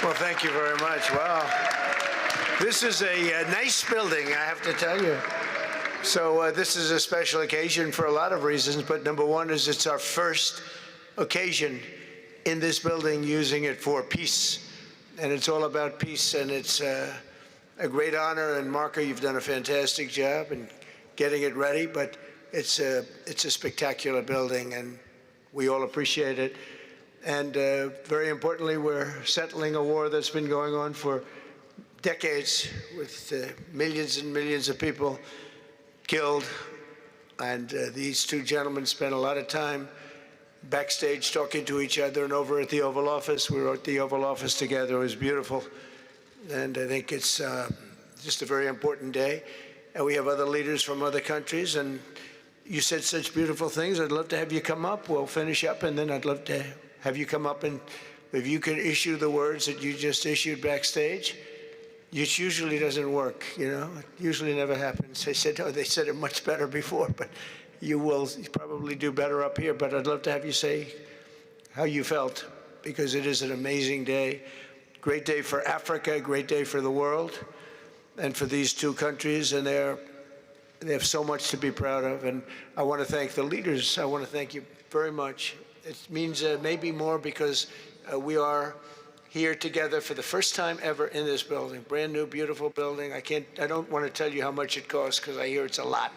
Well, thank you very much. Wow. This is a nice building, I have to tell you. So this is a special occasion for a lot of reasons, but number one is it's our first occasion in this building using it for peace. And it's all about peace, and it's a great honor. And Marco, you've done a fantastic job in getting it ready, but it's a spectacular building, and we all appreciate it. And very importantly, we're settling a war that's been going on for decades with millions and millions of people killed. And these two gentlemen spent a lot of time backstage talking to each other, and over at the Oval Office. We were at the Oval Office together. It was beautiful. And I think it's just a very important day. And we have other leaders from other countries. And you said such beautiful things. I'd love to have you come up. We'll finish up, and then I'd love to have you come up, and if you could issue the words that you just issued backstage. It usually doesn't work, you know. It usually never happens. They said, oh, they said it much better before, but you will probably do better up here. But I'd love to have you say how you felt, because it is an amazing day. Great day for Africa, great day for the world, and for these two countries, and they have so much to be proud of. And I want to thank the leaders. I want to thank you very much. It means maybe more because we are here together for the first time ever in this building. Brand new, beautiful building. I don't want to tell you how much it costs, because I hear it's a lot.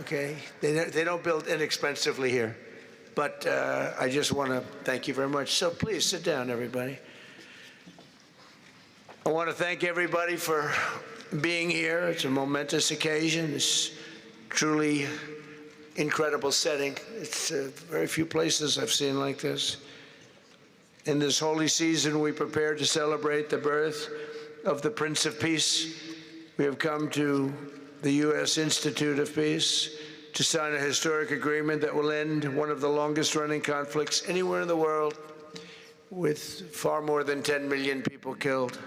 Okay? They don't build inexpensively here. But I just want to thank you very much. So please sit down, everybody. I want to thank everybody for being here. It's a momentous occasion. It's truly incredible setting. It's very few places I've seen like this. In this holy season, we prepare to celebrate the birth of the Prince of Peace. We have come to the U.S. Institute of Peace to sign a historic agreement that will end one of the longest-running conflicts anywhere in the world, with far more than 10 million people killed.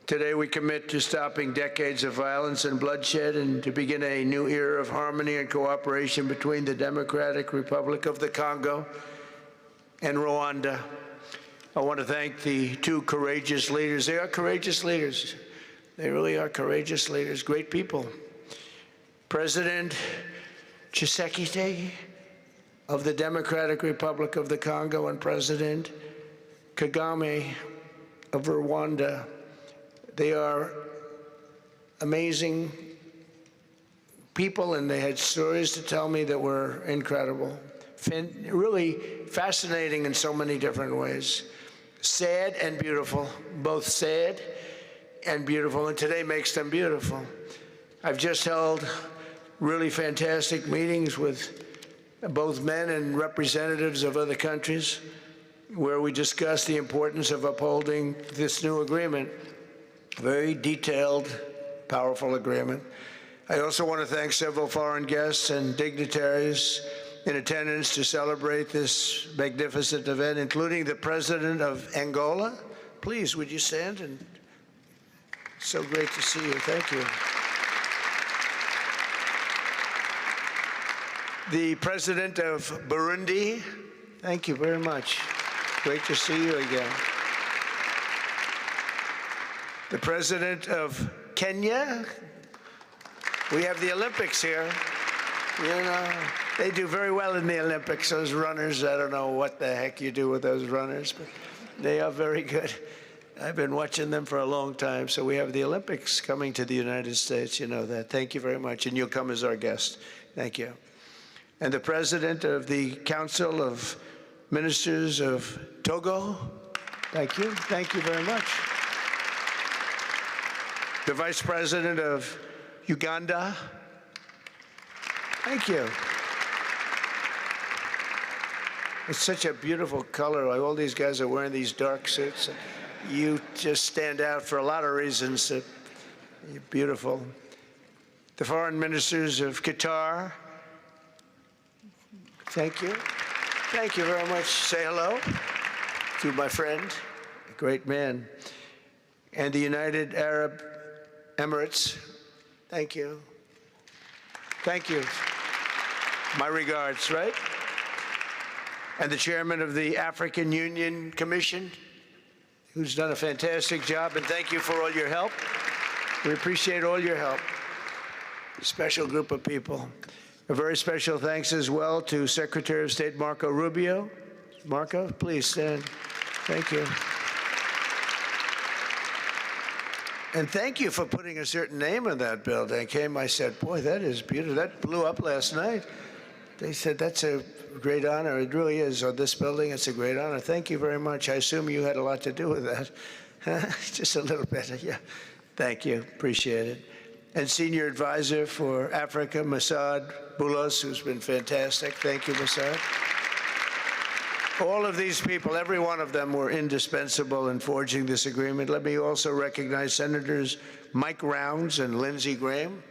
Today, we commit to stopping decades of violence and bloodshed and to begin a new era of harmony and cooperation between the Democratic Republic of the Congo and Rwanda. I want to thank the two courageous leaders. They are courageous leaders. They really are courageous leaders, great people. President Tshisekedi of the Democratic Republic of the Congo and President Kagame of Rwanda. They are amazing people, and they had stories to tell me that were incredible. Really fascinating in so many different ways. Sad and beautiful, both sad and beautiful, and today makes them beautiful. I've just held really fantastic meetings with both men and representatives of other countries, where we discussed the importance of upholding this new agreement. Very detailed, powerful agreement. I also want to thank several foreign guests and dignitaries in attendance to celebrate this magnificent event, including the President of Angola. Please, would you stand? And so great to see you. Thank you. The President of Burundi. Thank you very much. Great to see you again. The President of Kenya. We have the Olympics here. You know, they do very well in the Olympics, those runners. I don't know what the heck you do with those runners, but they are very good. I've been watching them for a long time. So we have the Olympics coming to the United States. You know that. Thank you very much. And you'll come as our guest. Thank you. And the President of the Council of Ministers of Togo. Thank you. Thank you very much. The Vice President of Uganda. Thank you. It's such a beautiful color. Like all these guys are wearing these dark suits. You just stand out for a lot of reasons. You're beautiful. The foreign ministers of Qatar. Thank you. Thank you very much. Say hello to my friend, a great man. And the United Arab Emirates. Thank you. Thank you. My regards, right? And the chairman of the African Union Commission, who's done a fantastic job, and thank you for all your help. We appreciate all your help. Special group of people. A very special thanks as well to Secretary of State Marco Rubio. Marco, please stand. Thank you. And thank you for putting a certain name on that building. I said, boy, that is beautiful. That blew up last night. They said, that's a great honor. It really is. On this building, it's a great honor. Thank you very much. I assume you had a lot to do with that. Just a little bit, yeah. Thank you. Appreciate it. And Senior Advisor for Africa, Masad Boulos, who's been fantastic. Thank you, Masad. All of these people, every one of them were indispensable in forging this agreement. Let me also recognize Senators Mike Rounds and Lindsey Graham.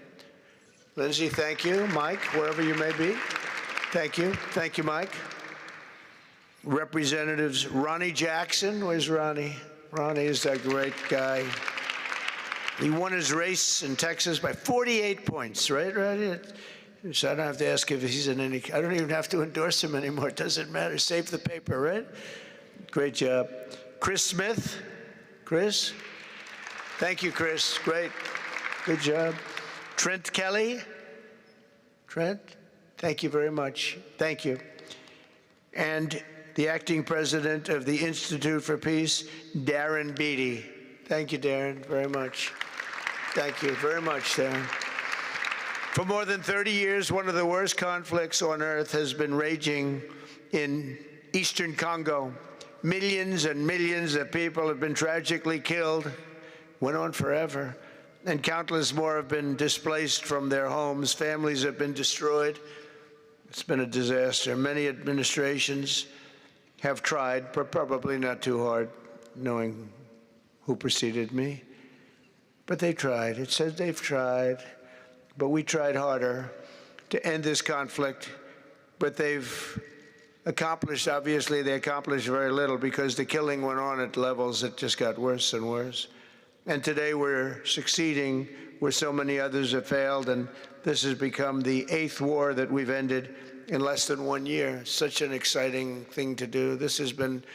Lindsey, thank you. Mike, wherever you may be. Thank you. Thank you, Mike. Representatives Ronnie Jackson. Where's Ronnie? Ronnie is that great guy. He won his race in Texas by 48 points, right, Ronnie? So I don't have to ask if he's in any, I don't even have to endorse him anymore. It doesn't matter. Save the paper, right? Great job. Chris Smith. Chris? Thank you, Chris. Great. Good job. Trent Kelly. Trent? Thank you very much. Thank you. And the acting president of the Institute for Peace, Darren Beatty. Thank you, Darren, very much. Thank you very much, Darren. For more than 30 years, one of the worst conflicts on earth has been raging in eastern Congo. Millions and millions of people have been tragically killed, went on forever, and countless more have been displaced from their homes. Families have been destroyed. It's been a disaster. Many administrations have tried, but probably not too hard, knowing who preceded me. But they tried. It says they've tried. But we tried harder to end this conflict, but they've accomplished, obviously they accomplished very little because the killing went on at levels that just got worse and worse. And today we're succeeding where so many others have failed, and this has become the 8th war that we've ended in less than 1 year. Such an exciting thing to do. This has been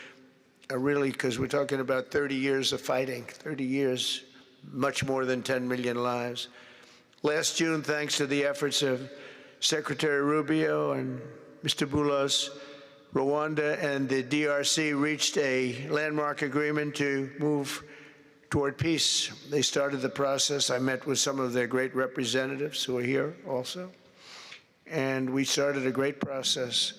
a really, because we're talking about 30 years of fighting, 30 years, much more than 10 million lives. Last June, thanks to the efforts of Secretary Rubio and Mr. Boulos, Rwanda and the DRC reached a landmark agreement to move toward peace. They started the process. I met with some of their great representatives who are here also, and we started a great process.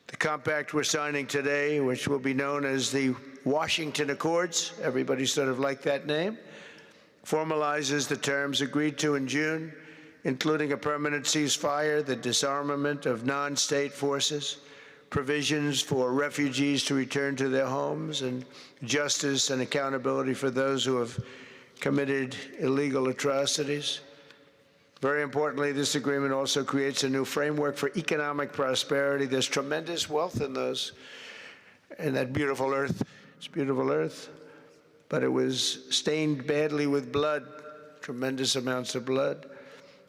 The compact we're signing today, which will be known as the Washington Accords, everybody sort of liked that name, formalizes the terms agreed to in June, including a permanent ceasefire, the disarmament of non-state forces, provisions for refugees to return to their homes, and justice and accountability for those who have committed illegal atrocities. Very importantly, this agreement also creates a new framework for economic prosperity. There's tremendous wealth in that beautiful earth. It's beautiful earth. But it was stained badly with blood, tremendous amounts of blood.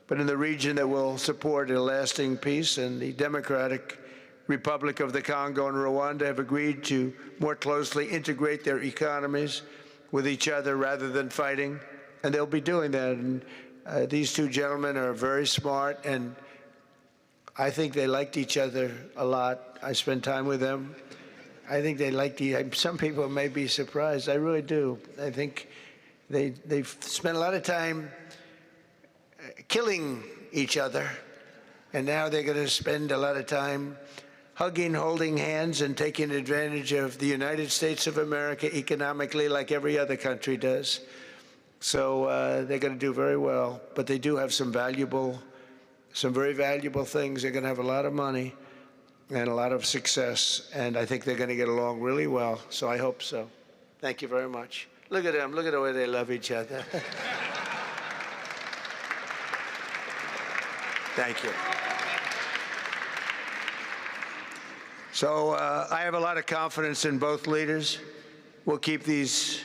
But in the region that will support a lasting peace, and the Democratic Republic of the Congo and Rwanda have agreed to more closely integrate their economies with each other rather than fighting, and they'll be doing that. And these two gentlemen are very smart, and I think they liked each other a lot. I spent time with them. I think they like some people may be surprised. I really do. I think they've spent a lot of time killing each other, and now they're going to spend a lot of time hugging, holding hands, and taking advantage of the United States of America economically like every other country does. So they're going to do very well, but they do have some very valuable things. They're going to have a lot of money and a lot of success, and I think they're going to get along really well, so I hope so. Thank you very much. Look at them. Look at the way they love each other. Thank you. So I have a lot of confidence in both leaders. We'll keep these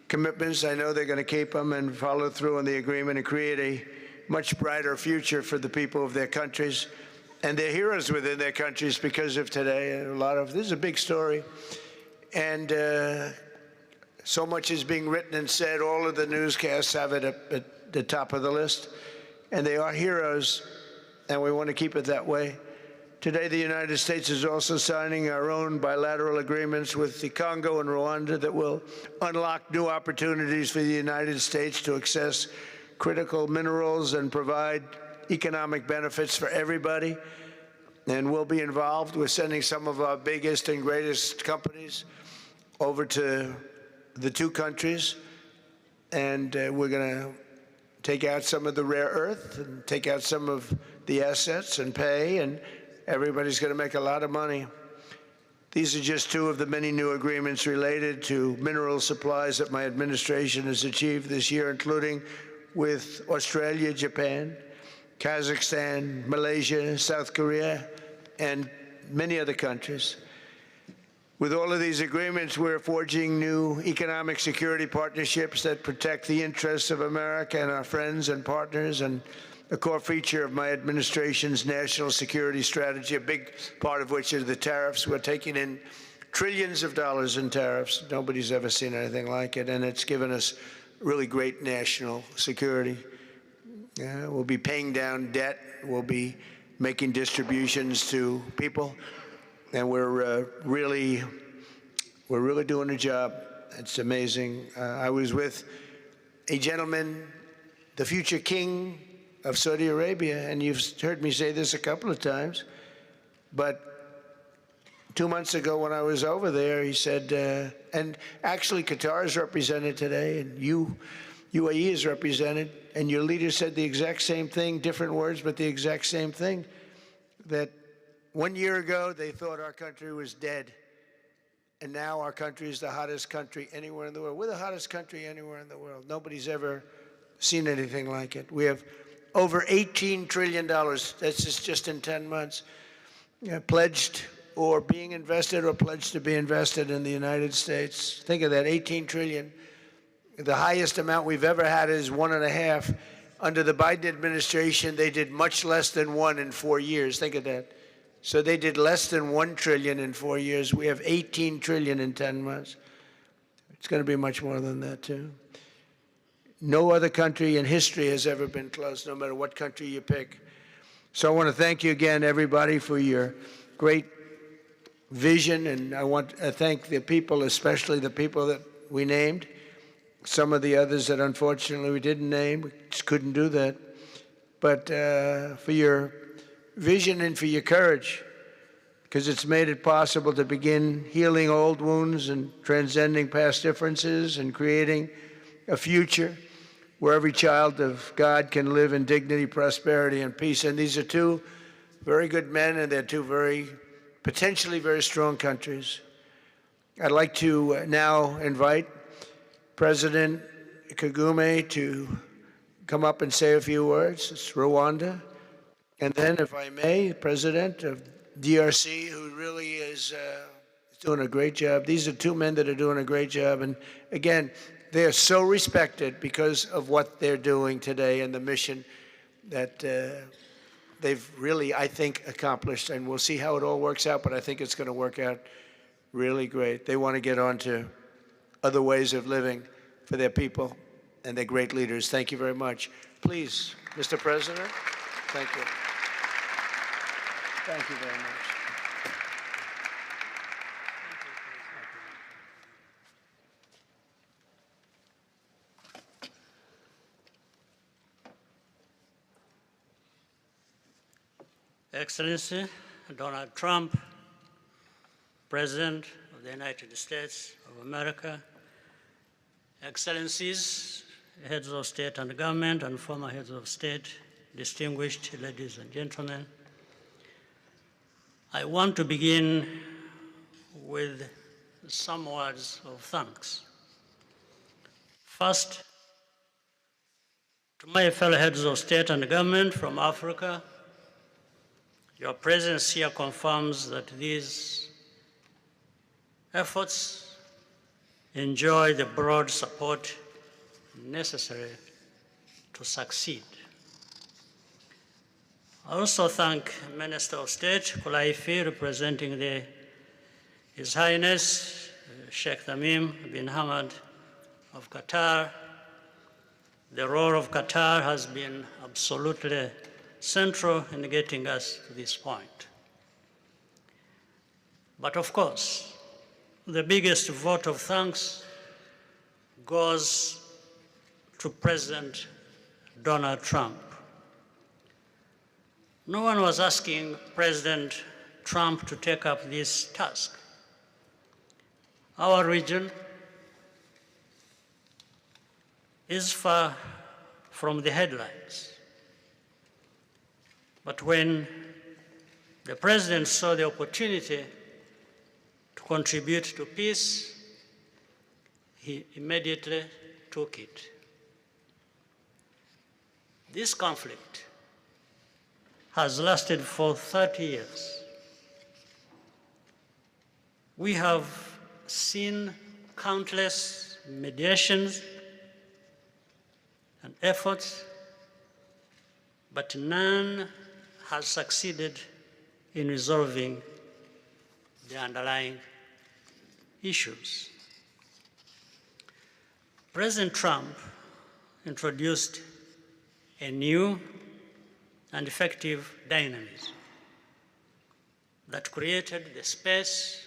commitments. I know they're going to keep them and follow through on the agreement and create a much brighter future for the people of their countries. And they're heroes within their countries because of today. This is a big story. And So much is being written and said. All of the newscasts have it at the top of the list. And they are heroes, and we want to keep it that way. Today, the United States is also signing our own bilateral agreements with the Congo and Rwanda that will unlock new opportunities for the United States to access critical minerals and provide economic benefits for everybody. And we'll be involved. We're sending some of our biggest and greatest companies over to the two countries, and we're going to take out some of the rare earth and take out some of the assets and pay, and everybody's going to make a lot of money. These are just two of the many new agreements related to mineral supplies that my administration has achieved this year, including with Australia, Japan, Kazakhstan, Malaysia, South Korea, and many other countries. With all of these agreements, we're forging new economic security partnerships that protect the interests of America and our friends and partners, and a core feature of my administration's national security strategy, a big part of which is the tariffs. We're taking in trillions of dollars in tariffs. Nobody's ever seen anything like it, and it's given us really great national security. We'll be paying down debt. We'll be making distributions to people, and we're really doing a job. It's amazing. I was with a gentleman, the future king of Saudi Arabia, and you've heard me say this a couple of times, but 2 months ago when I was over there, he said, and actually Qatar is represented today, and UAE is represented, and your leader said the exact same thing, different words, but the exact same thing, that 1 year ago they thought our country was dead, and now our country is the hottest country anywhere in the world. We're the hottest country anywhere in the world. Nobody's ever seen anything like it. We have over $18 trillion, that's just in 10 months, pledged or being invested or pledged to be invested in the United States. Think of that, 18 trillion. The highest amount we've ever had is 1.5. Under the Biden administration, they did much less than 1 in 4 years. Think of that. So they did less than 1 trillion in 4 years. We have 18 trillion in 10 months. It's going to be much more than that, too. No other country in history has ever been close, no matter what country you pick. So I want to thank you again, everybody, for your great vision, and I want to thank the people, especially the people that we named. Some of the others that unfortunately we didn't name, we just couldn't do that. But for your vision and for your courage, because it's made it possible to begin healing old wounds and transcending past differences and creating a future where every child of God can live in dignity, prosperity, and peace. And these are two very good men, and they're two potentially very strong countries. I'd like to now invite President Kagame to come up and say a few words. It's Rwanda. And then, if I may, President of DRC, who really is doing a great job. These are two men that are doing a great job. And again, they are so respected because of what they're doing today and the mission that they've really, I think, accomplished. And we'll see how it all works out, but I think it's going to work out really great. They want to get on to other ways of living for their people, and they're great leaders. Thank you very much. Please, Mr. President. Thank you. Thank you very much. Excellency Donald Trump, President of the United States of America, Excellencies, heads of state and government and former heads of state, distinguished ladies and gentlemen, I want to begin with some words of thanks. First, to my fellow heads of state and government from Africa, your presence here confirms that these efforts enjoy the broad support necessary to succeed. I also thank Minister of State Kulaifi, representing His Highness Sheikh Tamim bin Hamad of Qatar. The role of Qatar has been absolutely central in getting us to this point. But of course, the biggest vote of thanks goes to President Donald Trump. No one was asking President Trump to take up this task. Our region is far from the headlines. But when the president saw the opportunity to contribute to peace, he immediately took it. This conflict has lasted for 30 years. We have seen countless mediations and efforts, but none has succeeded in resolving the underlying issues. President Trump introduced a new and effective dynamism that created the space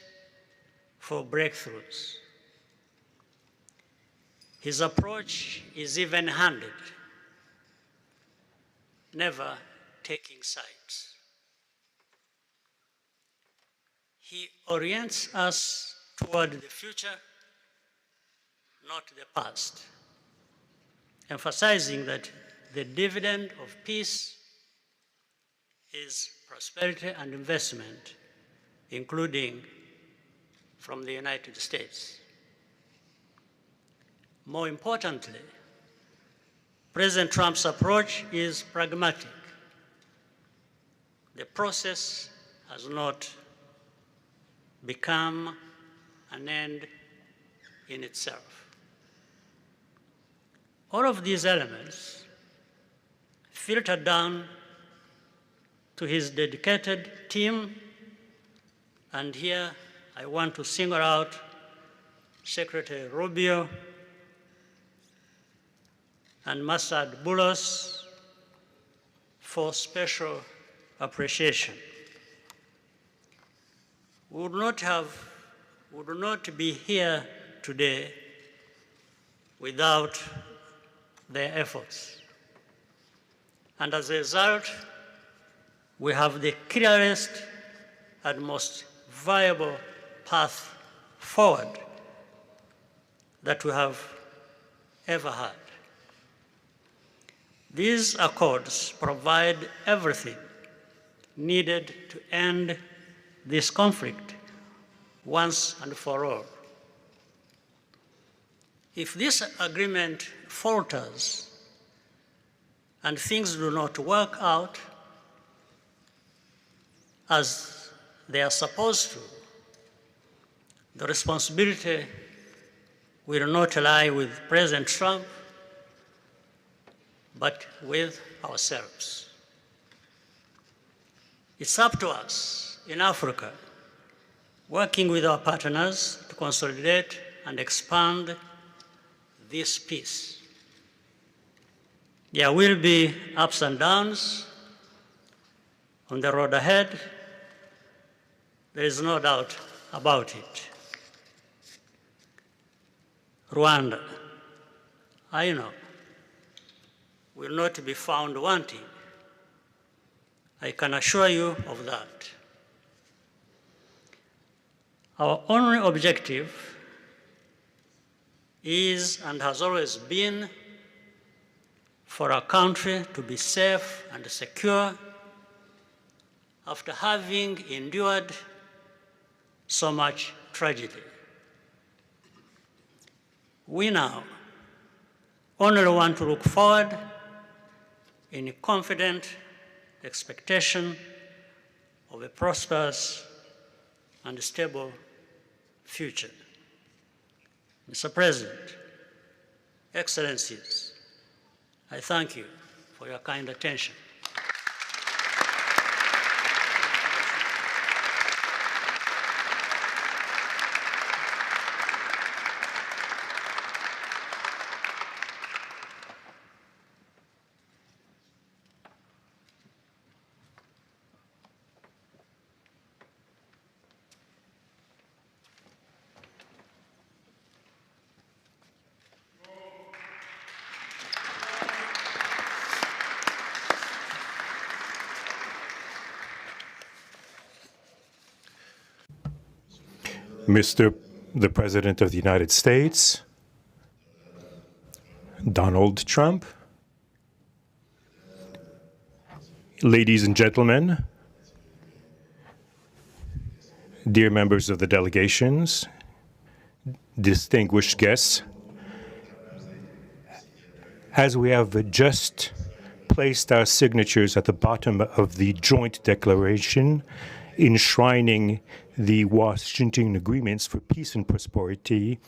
for breakthroughs. His approach is even-handed, never taking sides. He orients us toward the future, not the past, emphasizing that the dividend of peace is prosperity and investment, including from the United States. More importantly, President Trump's approach is pragmatic. The process has not become an end in itself. All of these elements filter down to his dedicated team, and here I want to single out Secretary Rubio and Masad Boulos for special appreciation. We would not be here today without their efforts. And as a result, we have the clearest and most viable path forward that we have ever had. These accords provide everything needed to end this conflict once and for all. If this agreement falters and things do not work out as they are supposed to, the responsibility will not lie with President Trump, but with ourselves. It's up to us in Africa, working with our partners to consolidate and expand this peace. There will be ups and downs on the road ahead. There is no doubt about it. Rwanda, I know, will not be found wanting. I can assure you of that. Our only objective is and has always been for our country to be safe and secure after having endured so much tragedy. We now only want to look forward in a confident expectation of a prosperous and stable future. Mr. President, Excellencies, I thank you for your kind attention. Mr. the President of the United States, Donald Trump, ladies and gentlemen, dear members of the delegations, distinguished guests, as we have just placed our signatures at the bottom of the joint declaration enshrining the Washington agreements for peace and prosperity,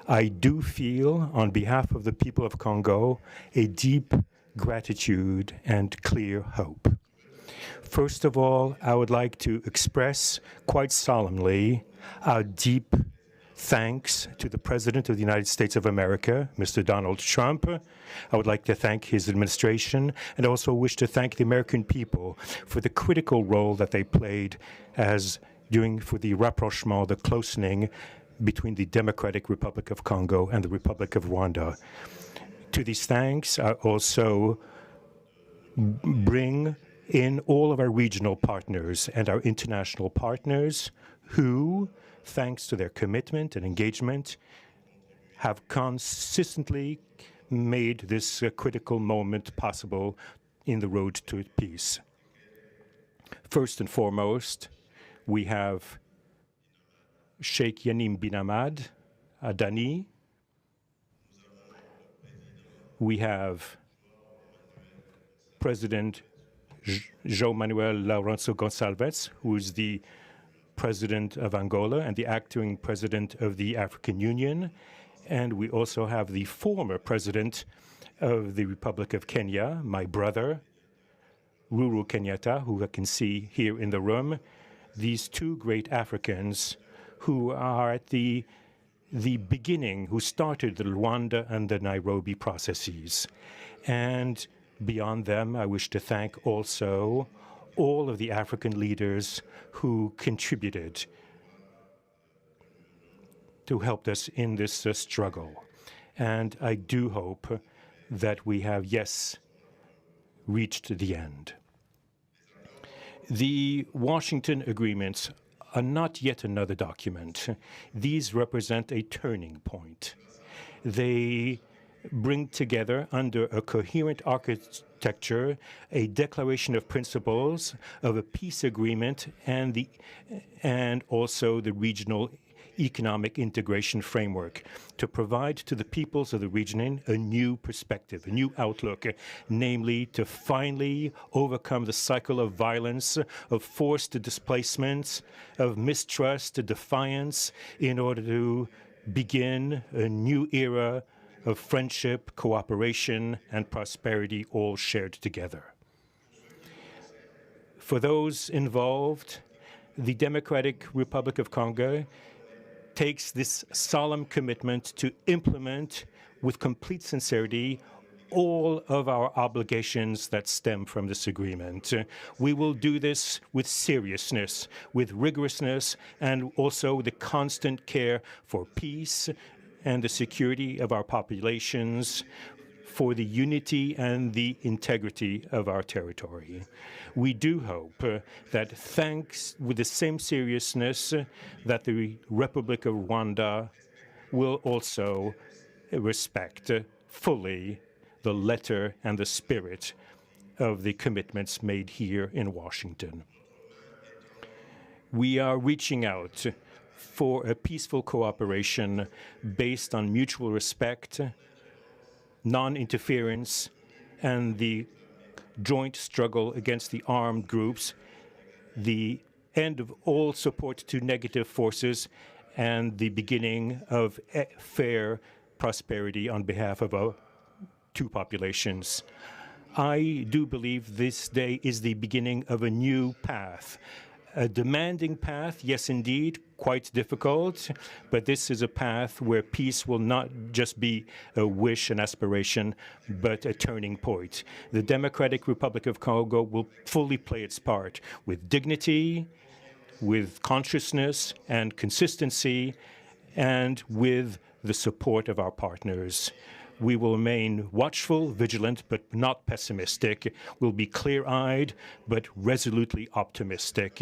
I do feel, on behalf of the people of Congo, a deep gratitude and clear hope. First of all, I would like to express quite solemnly our deep thanks to the President of the United States of America, Mr. Donald Trump. I would like to thank his administration and also wish to thank the American people for the critical role that they played for the rapprochement, the closening between the Democratic Republic of Congo and the Republic of Rwanda. To these thanks, I also bring in all of our regional partners and our international partners who, thanks to their commitment and engagement, have consistently made this critical moment possible in the road to peace. First and foremost, we have Sheikh Yanim bin Ahmad Adani. We have President João Manuel Lourenço Gonçalves, who is the President of Angola and the acting President of the African Union. And we also have the former President of the Republic of Kenya, my brother, Uhuru Kenyatta, who I can see here in the room. These two great Africans who are at the beginning, who started the Rwanda and the Nairobi processes. And beyond them, I wish to thank also all of the African leaders who contributed to help us in this struggle. And I do hope that we have, yes, reached the end. The Washington agreements are not yet another document. These represent a turning point. They bring together under a coherent architecture a declaration of principles of a peace agreement and also the regional economic integration framework to provide to the peoples of the region a new perspective, a new outlook, namely to finally overcome the cycle of violence, of forced displacements, of mistrust, defiance, in order to begin a new era of friendship, cooperation, and prosperity all shared together. For those involved, the Democratic Republic of Congo takes this solemn commitment to implement with complete sincerity all of our obligations that stem from this agreement. We will do this with seriousness, with rigorousness, and also the constant care for peace and the security of our populations, for the unity and the integrity of our territory. We do hope that thanks with the same seriousness that the Republic of Rwanda will also respect fully the letter and the spirit of the commitments made here in Washington. We are reaching out for a peaceful cooperation based on mutual respect, non-interference, and the joint struggle against the armed groups, the end of all support to negative forces, and the beginning of fair prosperity on behalf of our two populations. I do believe this day is the beginning of a new path. A demanding path, yes, indeed, quite difficult, but this is a path where peace will not just be a wish, an aspiration, but a turning point. The Democratic Republic of Congo will fully play its part with dignity, with consciousness and consistency, and with the support of our partners. We will remain watchful, vigilant, but not pessimistic. We'll be clear-eyed, but resolutely optimistic.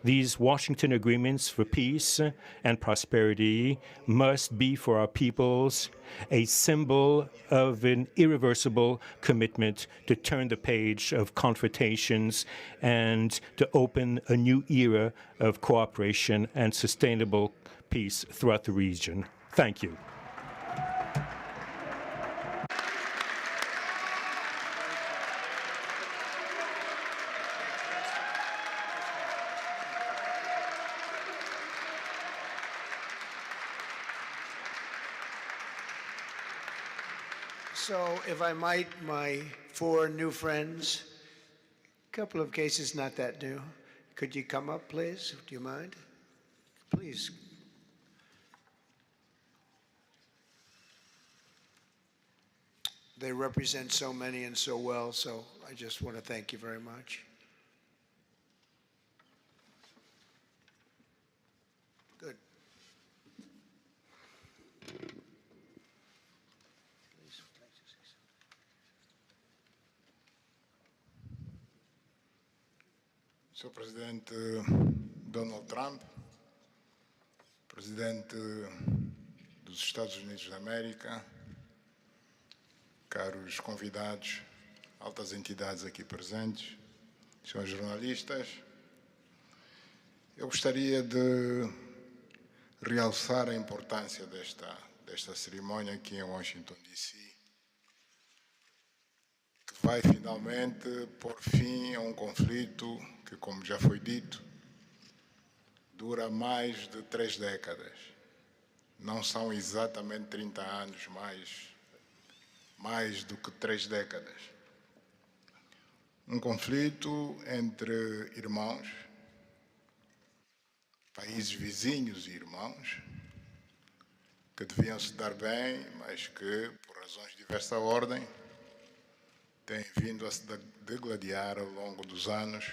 These Washington agreements for peace and prosperity must be for our peoples a symbol of an irreversible commitment to turn the page of confrontations and to open a new era of cooperation and sustainable peace throughout the region. Thank you. So, if I might, my 4 new friends, a couple of cases not that new. Could you come up, please? Do you mind? Please. They represent so many and so well, so I just want to thank you very much. Good. Sr. Presidente Donald Trump, Presidente dos Estados Unidos da América, caros convidados, altas entidades aqui presentes, senhores jornalistas, eu gostaria de realçar a importância desta cerimônia aqui em Washington, D.C., que vai finalmente pôr fim a um conflito que, como já foi dito, dura mais de 3 décadas. Não são exatamente 30 anos, mais do que 3 décadas. Um conflito entre irmãos, países vizinhos e irmãos, que deviam se dar bem, mas que, por razões de diversa ordem, têm vindo a se degladiar ao longo dos anos,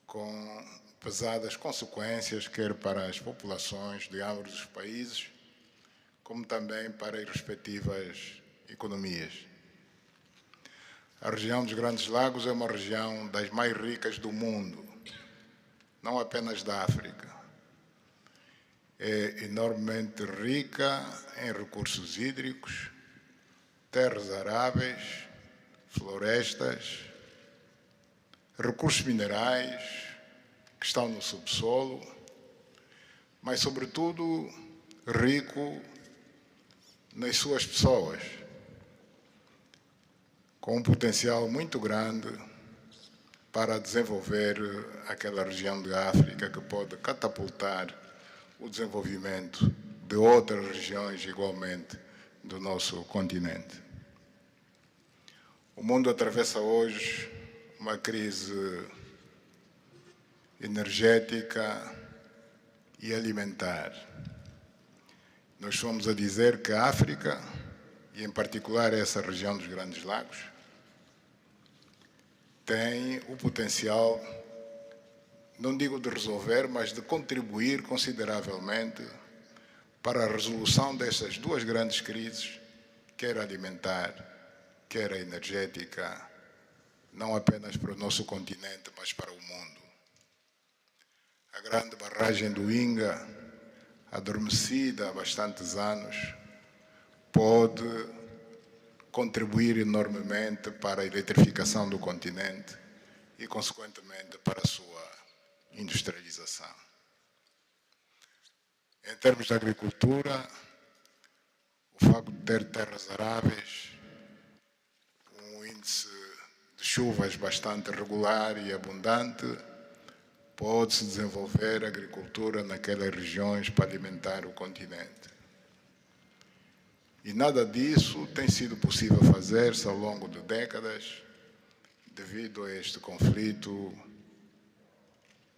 com pesadas consequências, quer para as populações de ambos os países, como também para as respectivas economias. A região dos Grandes Lagos é uma região das mais ricas do mundo, não apenas da África. É enormemente rica em recursos hídricos, terras aráveis, florestas, recursos minerais que estão no subsolo, mas, sobretudo, rico nas suas pessoas, com um potencial muito grande para desenvolver aquela região de África que pode catapultar o desenvolvimento de outras regiões igualmente do nosso continente. O mundo atravessa hoje uma crise energética e alimentar. Nós estamos a dizer que a África, e em particular essa região dos Grandes Lagos, tem o potencial, não digo de resolver, mas de contribuir consideravelmente para a resolução dessas 2 grandes crises, quer alimentar, quer a energética, não apenas para o nosso continente, mas para o mundo. A grande barragem do Inga, adormecida há bastantes anos, pode contribuir enormemente para a eletrificação do continente e, consequentemente, para a sua industrialização. Em termos de agricultura, o facto de ter terras aráveis, um índice de chuvas bastante regular e abundante, pode-se desenvolver agricultura naquelas regiões para alimentar o continente. E nada disso tem sido possível fazer-se ao longo de décadas, devido a este conflito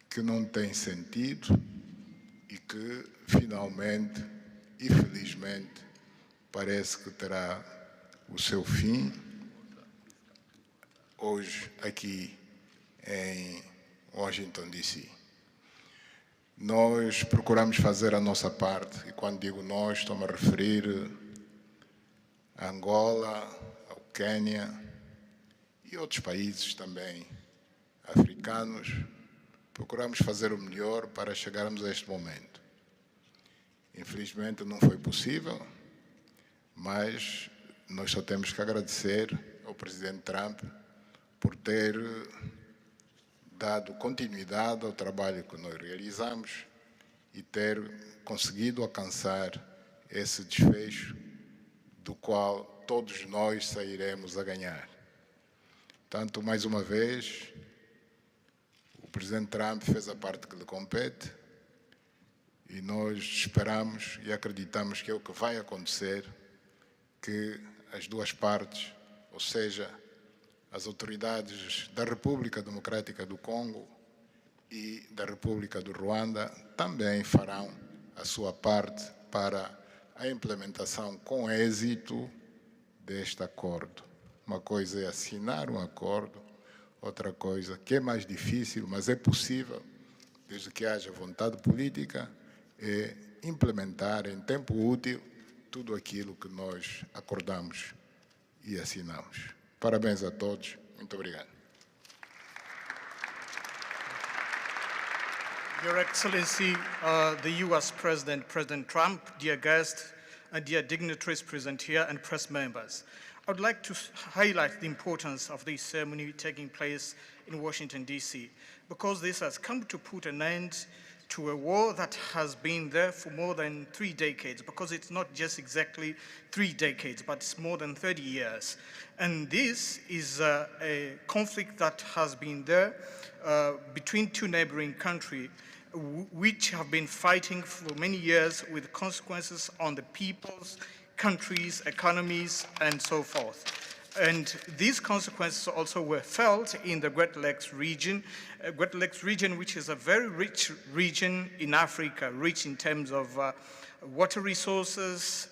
que não tem sentido e que, finalmente e felizmente, parece que terá o seu fim hoje aqui em Washington, D.C. Nós procuramos fazer a nossa parte, e quando digo nós, estou-me a referir a Angola, ao Quênia e outros países também africanos, procuramos fazer o melhor para chegarmos a este momento. Infelizmente não foi possível, mas nós só temos que agradecer ao presidente Trump por ter dado continuidade ao trabalho que nós realizamos e ter conseguido alcançar esse desfecho do qual todos nós sairemos a ganhar. Portanto, mais uma vez, o presidente Trump fez a parte que lhe compete e nós esperamos e acreditamos que é o que vai acontecer, que as duas partes, ou seja, as autoridades da República Democrática do Congo e da República do Rwanda também farão a sua parte para a implementação com êxito deste acordo. Uma coisa é assinar um acordo, outra coisa que é mais difícil, mas é possível, desde que haja vontade política, é implementar em tempo útil tudo aquilo que nós acordamos e assinamos. Parabéns a todos. Muito obrigado. Your Excellency, the U.S. President, President Trump, dear guests, and dear dignitaries present here and press members. I would like to highlight the importance of this ceremony taking place in Washington, D.C., because this has come to put an end to a war that has been there for more than 3 decades, because it's not just exactly 3 decades, but it's more than 30 years. And this is a conflict that has been there between two neighboring countries, which have been fighting for many years with consequences on the peoples, countries, economies, and so forth. And these consequences also were felt in the Great Lakes region, which is a very rich region in Africa, rich in terms of water resources,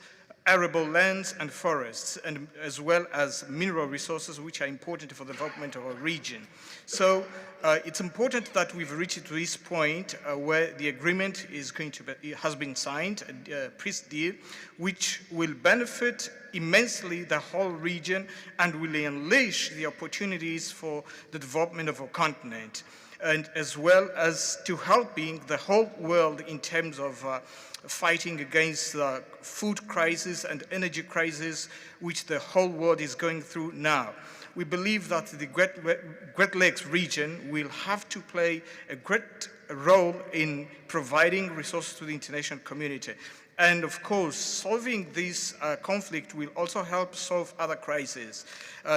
arable lands and forests, and as well as mineral resources, which are important for the development of our region. So it's important that we've reached to this point where the agreement is going to be, has been signed, a peace deal, which will benefit immensely the whole region and will unleash the opportunities for the development of our continent, and as well as to helping the whole world in terms of fighting against the food crisis and energy crisis which the whole world is going through now. We believe that the Great Lakes region will have to play a great role in providing resources to the international community. And of course, solving this conflict will also help solve other crises,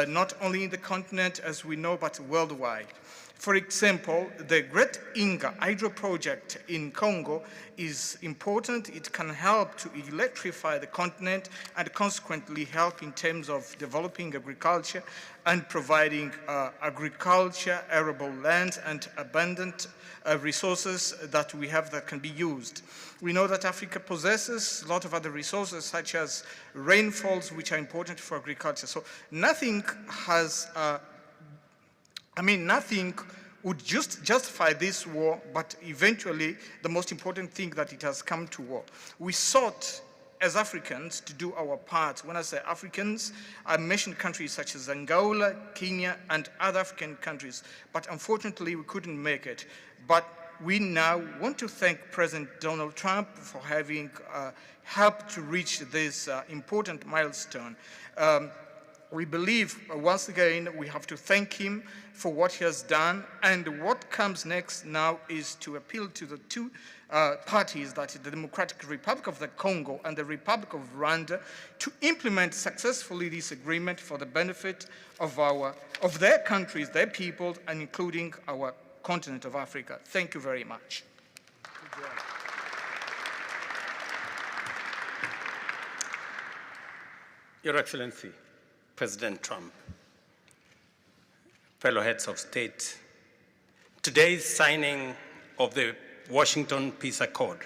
not only in the continent as we know, but worldwide. For example, the Great Inga hydro project in Congo is important. It can help to electrify the continent and consequently help in terms of developing agriculture and providing agriculture, arable lands, and abundant resources that we have that can be used. We know that Africa possesses a lot of other resources such as rainfalls, which are important for agriculture. So nothing has nothing would just justify this war, but eventually the most important thing that it has come to war. We sought as Africans to do our part. When I say Africans, I mentioned countries such as Angola, Kenya, and other African countries, but unfortunately we couldn't make it. But we now want to thank President Donald Trump for having helped to reach this important milestone. We believe, once again, we have to thank him for what he has done, and what comes next now is to appeal to the two parties, that is the Democratic Republic of the Congo and the Republic of Rwanda, to implement successfully this agreement for the benefit of their countries, their people, and including our continent of Africa. Thank you very much. Your Excellency, President Trump, fellow heads of state, today's signing of the Washington Peace Accord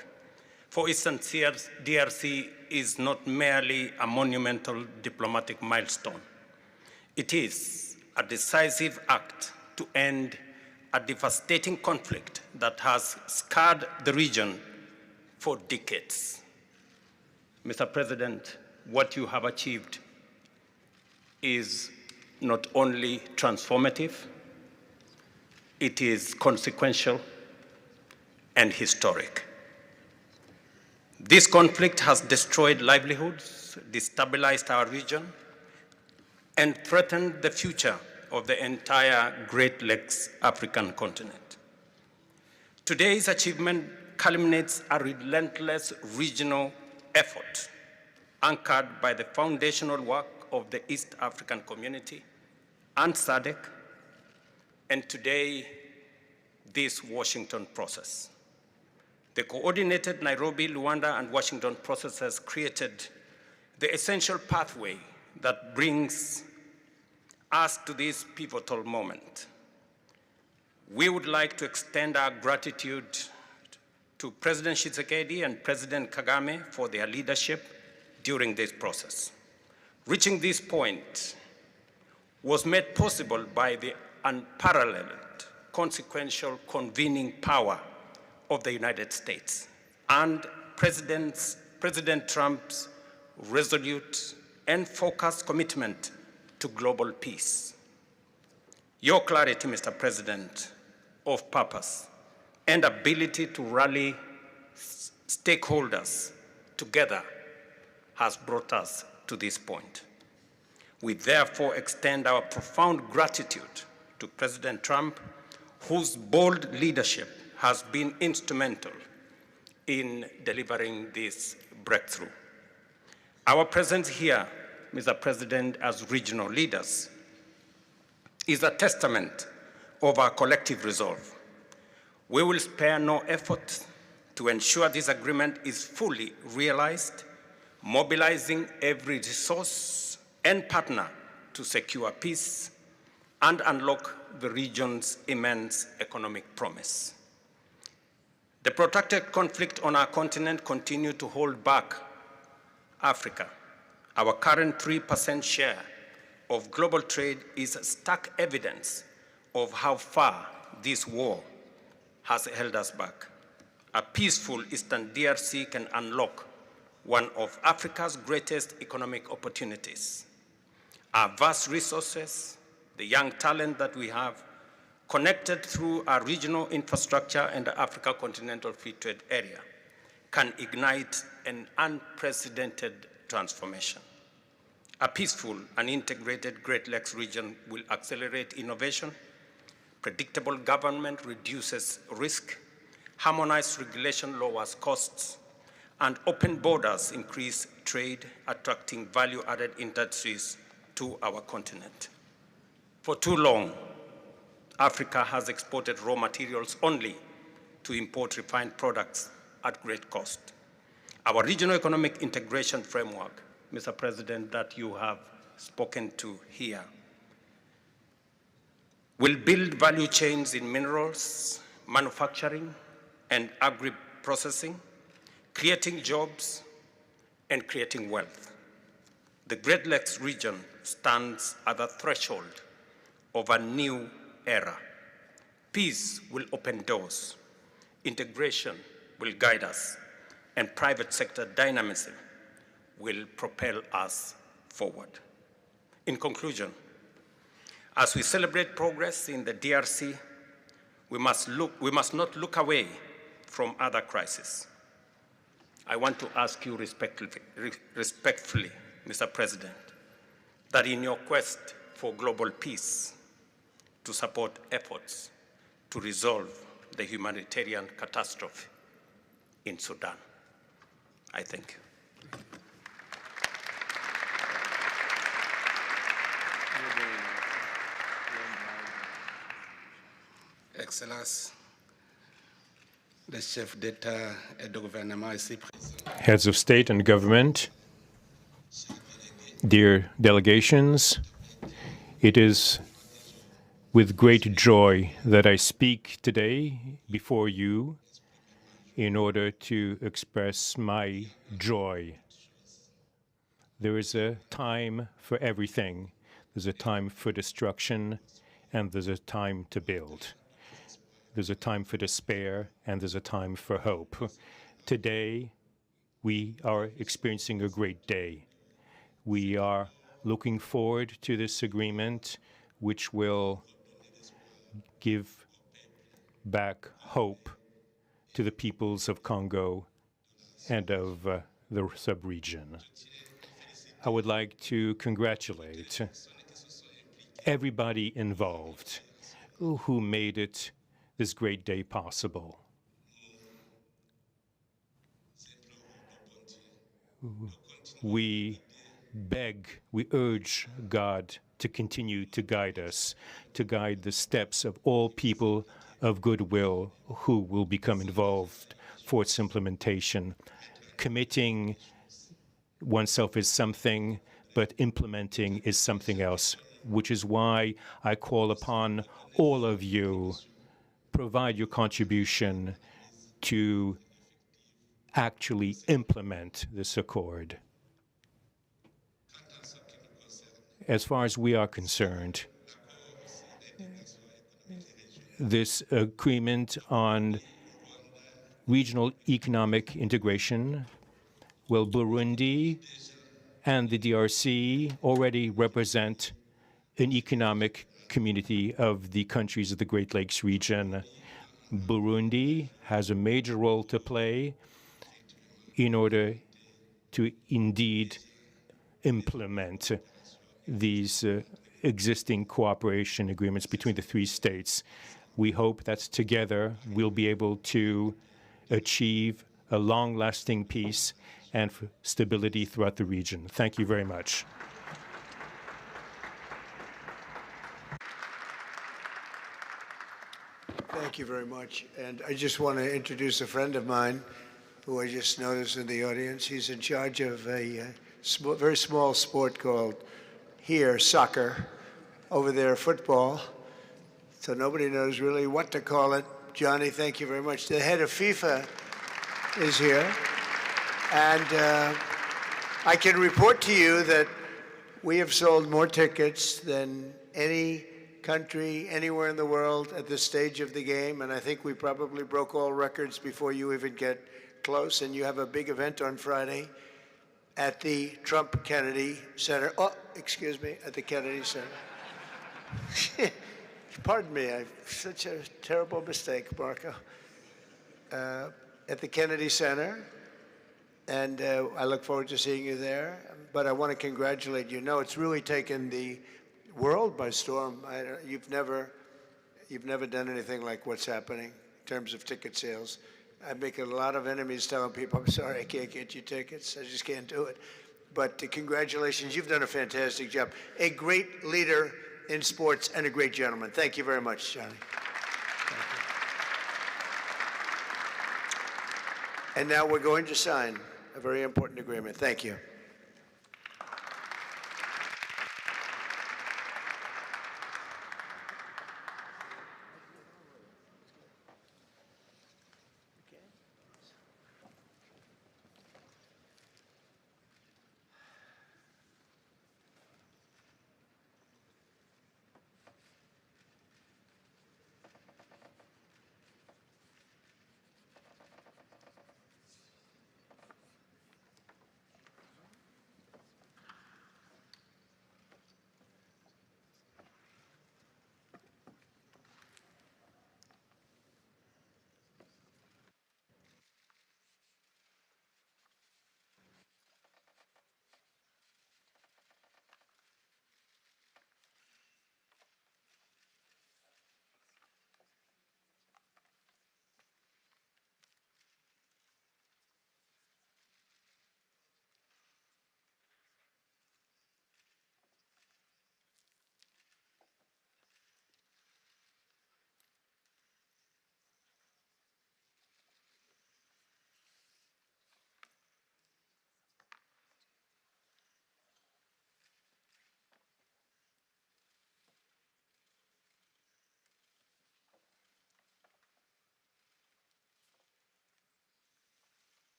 for Eastern DRC is not merely a monumental diplomatic milestone. It is a decisive act to end a devastating conflict that has scarred the region for decades. Mr. President, what you have achieved is not only transformative, it is consequential and historic. This conflict has destroyed livelihoods, destabilized our region, and threatened the future of the entire Great Lakes African continent. Today's achievement culminates a relentless regional effort anchored by the foundational work of the East African Community and SADC, and today, this Washington process. The coordinated Nairobi, Rwanda, and Washington process has created the essential pathway that brings us to this pivotal moment. We would like to extend our gratitude to President Tshisekedi and President Kagame for their leadership during this process. Reaching this point was made possible by the unparalleled consequential convening power of the United States and President Trump's resolute and focused commitment to global peace. Your clarity, Mr. President, of purpose and ability to rally stakeholders together has brought us to this point. We therefore extend our profound gratitude to President Trump, whose bold leadership has been instrumental in delivering this breakthrough. Our presence here, Mr. President, as regional leaders, is a testament of our collective resolve. We will spare no effort to ensure this agreement is fully realized, mobilizing every resource and partner to secure peace and unlock the region's immense economic promise. The protracted conflict on our continent continues to hold back Africa. Our current 3% share of global trade is stark evidence of how far this war has held us back. A peaceful Eastern DRC can unlock one of Africa's greatest economic opportunities. Our vast resources, the young talent that we have, connected through our regional infrastructure and the Africa Continental Free Trade Area, can ignite an unprecedented transformation. A peaceful and integrated Great Lakes region will accelerate innovation, predictable government reduces risk, harmonized regulation lowers costs, and open borders increase trade, attracting value-added industries to our continent. For too long, Africa has exported raw materials only to import refined products at great cost. Our regional economic integration framework, Mr. President, that you have spoken to here, will build value chains in minerals, manufacturing, and agri-processing, creating jobs and creating wealth. The Great Lakes region stands at the threshold of a new era. Peace will open doors, integration will guide us, and private sector dynamism will propel us forward. In conclusion, as we celebrate progress in the DRC, we must not look away from other crises. I want to ask you respectfully, Mr. President, that in your quest for global peace, to support efforts to resolve the humanitarian catastrophe in Sudan. I thank you. Excellence, le chef d'État et de gouvernement ici présent. Heads of state and government, dear delegations, it is with great joy that I speak today before you in order to express my joy. There is a time for everything. There's a time for destruction, and there's a time to build. There's a time for despair, and there's a time for hope. Today, we are experiencing a great day. We are looking forward to this agreement, which will give back hope to the peoples of Congo and of the sub-region. I would like to congratulate everybody involved who made this great day possible. We urge God to continue to guide us, to guide the steps of all people of goodwill who will become involved for its implementation. Committing oneself is something, but implementing is something else, which is why I call upon all of you, provide your contribution to actually implement this accord. As far as we are concerned, this agreement on regional economic integration, well, Burundi and the DRC already represent an economic community of the countries of the Great Lakes region. Burundi has a major role to play in order to indeed implement these existing cooperation agreements between the three states. We hope that together we'll be able to achieve a long-lasting peace and stability throughout the region. Thank you very much. Thank you very much. And I just want to introduce a friend of mine who I just noticed in the audience. He's in charge of a very small sport called here, soccer, over there, football. So nobody knows really what to call it. Johnny, thank you very much. The head of FIFA is here. And I can report to you that we have sold more tickets than any country anywhere in the world at this stage of the game. And I think we probably broke all records before you even get close. And you have a big event on Friday at the Trump Kennedy Center. Oh, excuse me, at the Kennedy Center. Pardon me, I've such a terrible mistake, Marco. At the Kennedy Center, and I look forward to seeing you there. But I want to congratulate you. No, it's really taken the world by storm. You've never done anything like what's happening in terms of ticket sales. I make a lot of enemies telling people, I'm sorry, I can't get you tickets. I just can't do it. But congratulations, you've done a fantastic job. A great leader in sports and a great gentleman. Thank you very much, Johnny. And now we're going to sign a very important agreement. Thank you.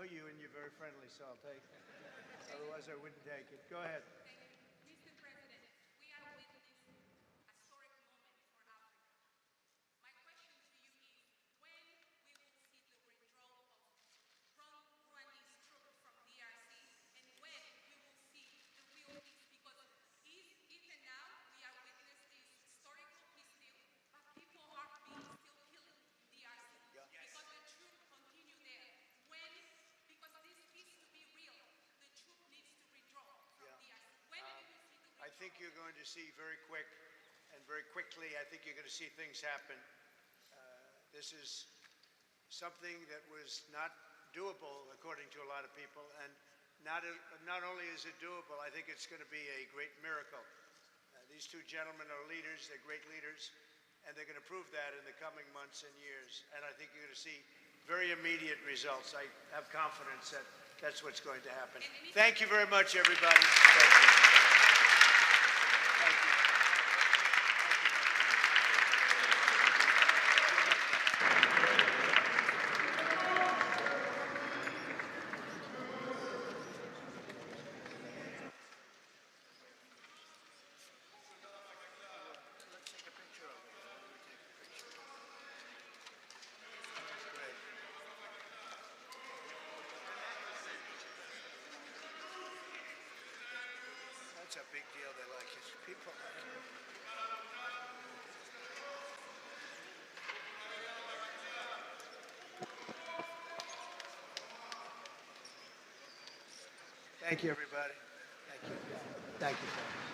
you and you're very friendly, so I'll take it. Otherwise, I wouldn't take it. Go ahead. Mr. President, we are witnessing a historic moment for Africa. My question to you is, when we will see the withdrawal of Rwandese troops from DRC, and when we will see the real peace? Because even now, we are witnessing this historical peace deal, but people are being still killed in DRC. Yeah. Because the troops continue there. Because this peace to be real, the troop needs to withdraw from DRC. When we will see the withdrawal? I think you're going to see very quick and very quickly, I think you're going to see things happen. This is something that was not doable, according to a lot of people, and not only is it doable, I think it's going to be a great miracle. These two gentlemen are leaders, they're great leaders, and they're going to prove that in the coming months and years. And I think you're going to see very immediate results. I have confidence that that's what's going to happen. Thank you very much, everybody. Thank you. Thank you. Let's take a picture of it. Why don't we take a picture? That's great. That's a big deal. They like it. People like it. Thank you, everybody. Thank you. Thank you.